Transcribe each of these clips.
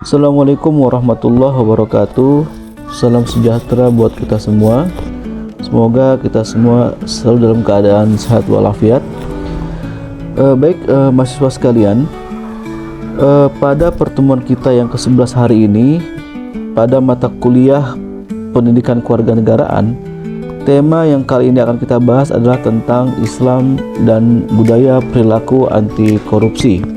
Assalamualaikum warahmatullahi wabarakatuh. Salam sejahtera buat kita semua. Semoga kita semua selalu dalam keadaan sehat walafiat. Mahasiswa sekalian, pada pertemuan kita yang ke-11 hari ini, pada mata kuliah Pendidikan Kewarganegaraan, tema yang kali ini akan kita bahas adalah tentang Islam dan budaya perilaku anti korupsi.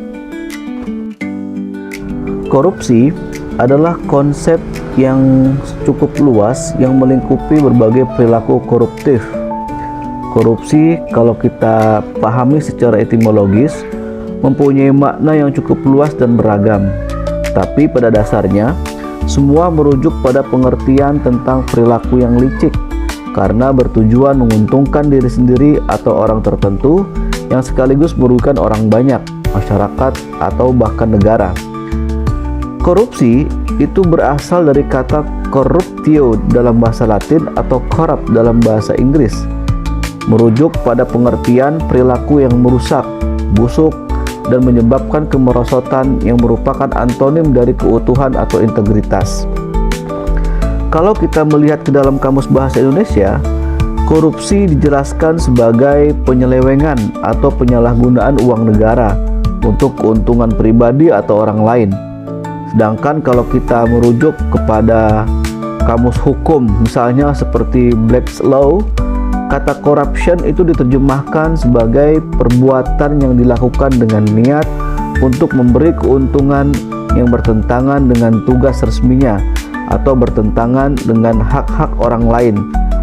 Korupsi adalah konsep yang cukup luas yang melingkupi berbagai perilaku koruptif. Korupsi, kalau kita pahami secara etimologis, mempunyai makna yang cukup luas dan beragam. Tapi pada dasarnya, semua merujuk pada pengertian tentang perilaku yang licik karena bertujuan menguntungkan diri sendiri atau orang tertentu yang sekaligus merugikan orang banyak, masyarakat, atau bahkan negara. Korupsi itu berasal dari kata corruptio dalam bahasa Latin atau corrupt dalam bahasa Inggris, merujuk pada pengertian perilaku yang merusak, busuk, dan menyebabkan kemerosotan yang merupakan antonim dari keutuhan atau integritas. Kalau kita melihat ke dalam Kamus Bahasa Indonesia, korupsi dijelaskan sebagai penyelewengan atau penyalahgunaan uang negara untuk keuntungan pribadi atau orang lain. Sedangkan kalau kita merujuk kepada kamus hukum, misalnya seperti Black's Law, kata corruption itu diterjemahkan sebagai perbuatan yang dilakukan dengan niat untuk memberi keuntungan yang bertentangan dengan tugas resminya atau bertentangan dengan hak-hak orang lain,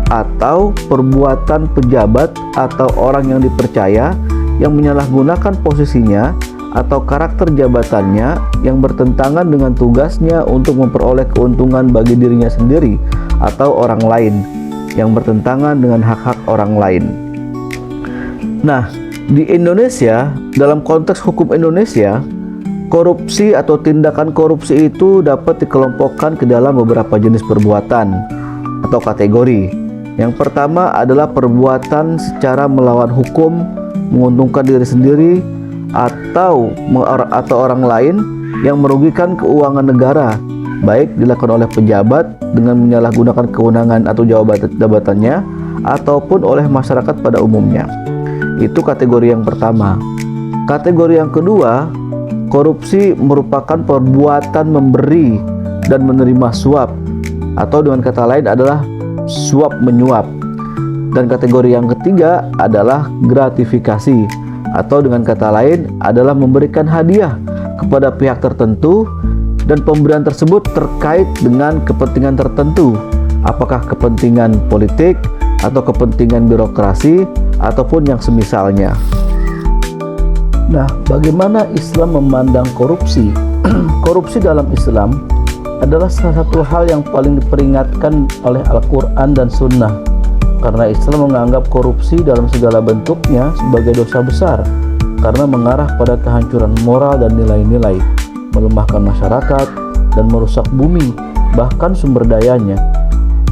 atau perbuatan pejabat atau orang yang dipercaya yang menyalahgunakan posisinya atau karakter jabatannya yang bertentangan dengan tugasnya untuk memperoleh keuntungan bagi dirinya sendiri atau orang lain, yang bertentangan dengan hak-hak orang lain. Nah, di Indonesia, dalam konteks hukum Indonesia, korupsi atau tindakan korupsi itu dapat dikelompokkan ke dalam beberapa jenis perbuatan atau kategori. Yang pertama adalah perbuatan secara melawan hukum, menguntungkan diri sendiri atau orang lain yang merugikan keuangan negara, baik dilakukan oleh pejabat dengan menyalahgunakan kewenangan atau jabatannya ataupun oleh masyarakat pada umumnya. Itu kategori yang pertama. Kategori yang kedua, korupsi merupakan perbuatan memberi dan menerima suap, atau dengan kata lain adalah suap menyuap. Dan kategori yang ketiga adalah gratifikasi, atau dengan kata lain adalah memberikan hadiah kepada pihak tertentu dan pemberian tersebut terkait dengan kepentingan tertentu, apakah kepentingan politik atau kepentingan birokrasi ataupun yang semisalnya. Nah, bagaimana Islam memandang korupsi? Korupsi dalam Islam adalah salah satu hal yang paling diperingatkan oleh Al-Quran dan Sunnah, karena Islam menganggap korupsi dalam segala bentuknya sebagai dosa besar karena mengarah pada kehancuran moral dan nilai-nilai, melemahkan masyarakat, dan merusak bumi, bahkan sumber dayanya.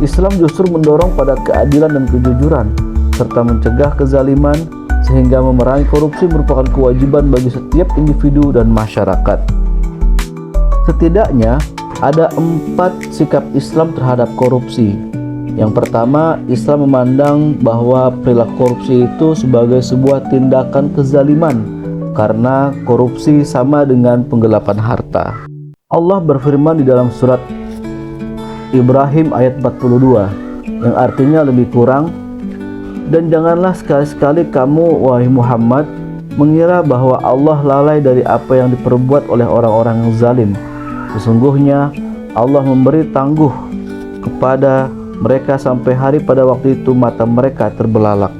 Islam justru mendorong pada keadilan dan kejujuran, serta mencegah kezaliman, sehingga memerangi korupsi merupakan kewajiban bagi setiap individu dan masyarakat. Setidaknya, ada 4 sikap Islam terhadap korupsi. Yang pertama, Islam memandang bahwa perilaku korupsi itu sebagai sebuah tindakan kezaliman, karena korupsi sama dengan penggelapan harta. Allah berfirman di dalam surat Ibrahim ayat 42, yang artinya lebih kurang, "Dan janganlah sekali-sekali kamu, wahai Muhammad, mengira bahwa Allah lalai dari apa yang diperbuat oleh orang-orang yang zalim. Sesungguhnya Allah memberi tangguh kepada mereka sampai hari pada waktu itu mata mereka terbelalak."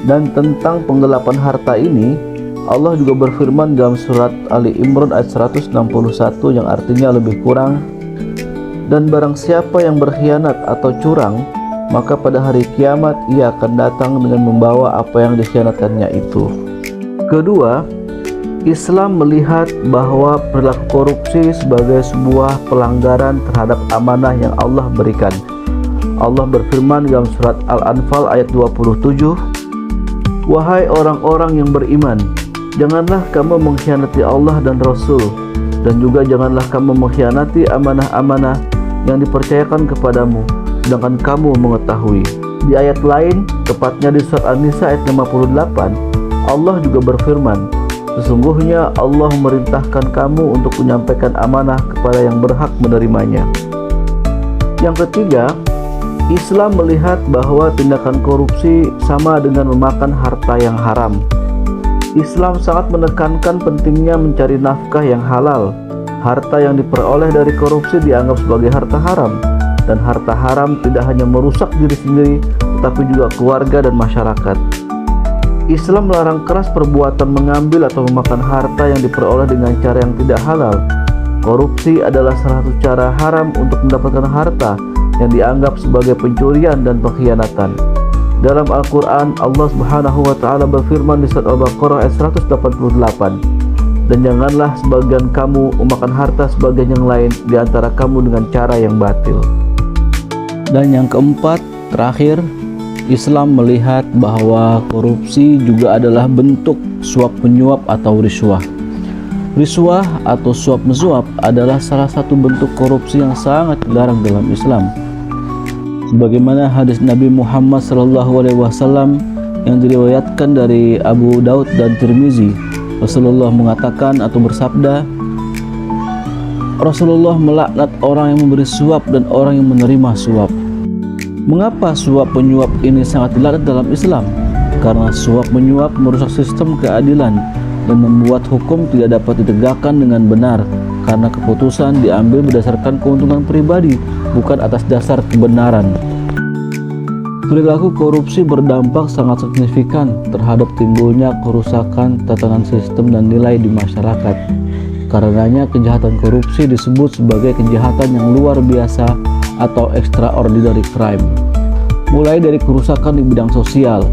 Dan tentang penggelapan harta ini, Allah juga berfirman dalam surat Ali Imran ayat 161 yang artinya lebih kurang, "Dan barang siapa yang berkhianat atau curang, maka pada hari kiamat ia akan datang dengan membawa apa yang dikhianatkannya itu." Kedua, Islam melihat bahwa perilaku korupsi sebagai sebuah pelanggaran terhadap amanah yang Allah berikan. Allah berfirman dalam surat Al-Anfal ayat 27, "Wahai orang-orang yang beriman, janganlah kamu mengkhianati Allah dan Rasul, Dan juga janganlah kamu mengkhianati amanah-amanah yang dipercayakan kepadamu, sedangkan kamu mengetahui. Di ayat lain, tepatnya di surat An-Nisa ayat 58, Allah juga berfirman, sesungguhnya Allah memerintahkan kamu untuk menyampaikan amanah kepada yang berhak menerimanya. Yang ketiga, Islam melihat bahwa tindakan korupsi sama dengan memakan harta yang haram. Islam sangat menekankan pentingnya mencari nafkah yang halal. Harta yang diperoleh dari korupsi dianggap sebagai harta haram, dan harta haram tidak hanya merusak diri sendiri, tetapi juga keluarga dan masyarakat. Islam melarang keras perbuatan mengambil atau memakan harta yang diperoleh dengan cara yang tidak halal. Korupsi adalah salah satu cara haram untuk mendapatkan harta yang dianggap sebagai pencurian dan pengkhianatan. Dalam Al-Quran, Allah Subhanahu wa Ta'ala berfirman di surat Al-Baqarah ayat 188, dan janganlah sebagian kamu memakan harta sebagian yang lain di antara kamu dengan cara yang batil. Dan yang keempat, terakhir, Islam melihat bahwa korupsi juga adalah bentuk suap menyuap atau riswah. Riswah atau suap menyuap adalah salah satu bentuk korupsi yang sangat dilarang dalam Islam. Sebagaimana hadis Nabi Muhammad SAW yang diriwayatkan dari Abu Daud dan Tirmizi, Rasulullah mengatakan atau bersabda, Rasulullah melaknat orang yang memberi suap dan orang yang menerima suap. Mengapa suap menyuap ini sangat dilaknat dalam Islam? Karena suap menyuap merusak sistem keadilan dan membuat hukum tidak dapat ditegakkan dengan benar, karena keputusan diambil berdasarkan keuntungan pribadi, bukan atas dasar kebenaran. Perilaku korupsi berdampak sangat signifikan terhadap timbulnya kerusakan tatanan sistem dan nilai di masyarakat. Karenanya kejahatan korupsi disebut sebagai kejahatan yang luar biasa atau extraordinary crime. Mulai dari kerusakan di bidang sosial,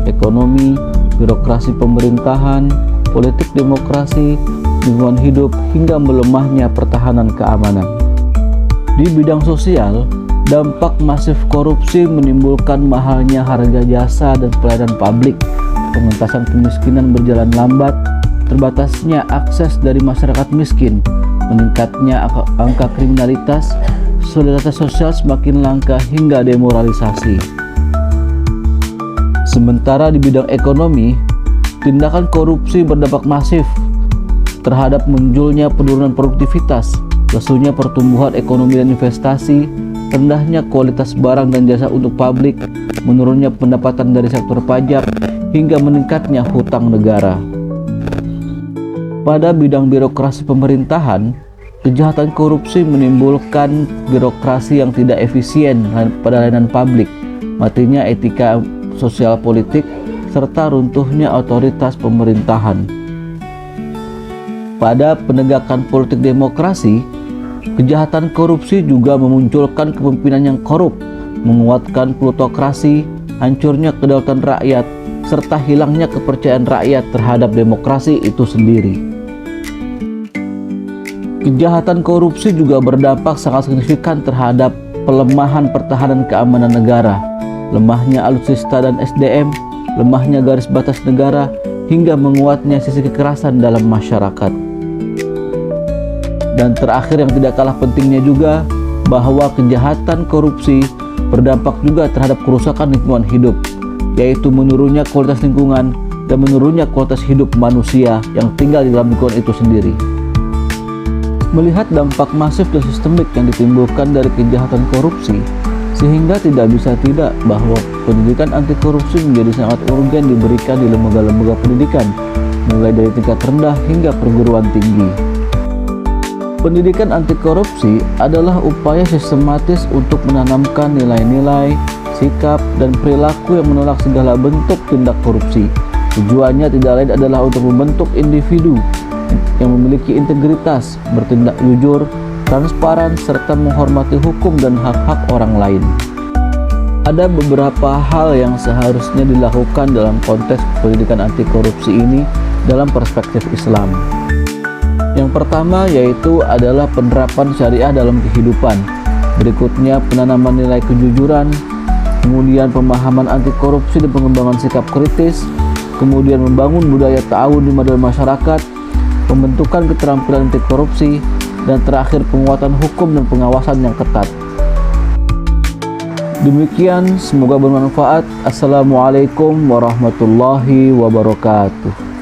ekonomi, birokrasi pemerintahan, politik demokrasi, lingkungan hidup, hingga melemahnya pertahanan keamanan. Di bidang sosial, dampak masif korupsi menimbulkan mahalnya harga jasa dan pelayanan publik, pengentasan kemiskinan berjalan lambat, terbatasnya akses dari masyarakat miskin, meningkatnya angka kriminalitas, solidaritas sosial semakin langka, hingga demoralisasi. Sementara di bidang ekonomi, tindakan korupsi berdampak masif terhadap munculnya penurunan produktivitas, lesunya pertumbuhan ekonomi dan investasi, rendahnya kualitas barang dan jasa untuk publik, menurunnya pendapatan dari sektor pajak, hingga meningkatnya hutang negara. Pada bidang birokrasi pemerintahan, kejahatan korupsi menimbulkan birokrasi yang tidak efisien pada layanan publik, matinya etika sosial politik, serta runtuhnya otoritas pemerintahan. Pada penegakan politik demokrasi, kejahatan korupsi juga memunculkan kepemimpinan yang korup, menguatkan plutokrasi, hancurnya kedaulatan rakyat, serta hilangnya kepercayaan rakyat terhadap demokrasi itu sendiri. Kejahatan korupsi juga berdampak sangat signifikan terhadap pelemahan pertahanan keamanan negara, lemahnya alutsista dan SDM, lemahnya garis batas negara, hingga menguatnya sisi kekerasan dalam masyarakat. Dan terakhir yang tidak kalah pentingnya juga, bahwa kejahatan korupsi berdampak juga terhadap kerusakan lingkungan hidup, yaitu menurunnya kualitas lingkungan dan menurunnya kualitas hidup manusia yang tinggal di dalam lingkungan itu sendiri. Melihat dampak masif dan sistemik yang ditimbulkan dari kejahatan korupsi, sehingga tidak bisa tidak bahwa pendidikan anti korupsi menjadi sangat urgen diberikan di lembaga-lembaga pendidikan, mulai dari tingkat rendah hingga perguruan tinggi. Pendidikan anti korupsi adalah upaya sistematis untuk menanamkan nilai-nilai, sikap, dan perilaku yang menolak segala bentuk tindak korupsi. Tujuannya tidak lain adalah untuk membentuk individu yang memiliki integritas, bertindak jujur, transparan, serta menghormati hukum dan hak-hak orang lain. Ada beberapa hal yang seharusnya dilakukan dalam konteks pendidikan anti korupsi ini dalam perspektif Islam. Yang pertama yaitu adalah penerapan syariah dalam kehidupan. Berikutnya penanaman nilai kejujuran, kemudian pemahaman anti korupsi dan pengembangan sikap kritis, kemudian membangun budaya ta'awun di dalam masyarakat, pembentukan keterampilan anti korupsi, dan terakhir penguatan hukum dan pengawasan yang ketat. Demikian, semoga bermanfaat. Assalamualaikum warahmatullahi wabarakatuh.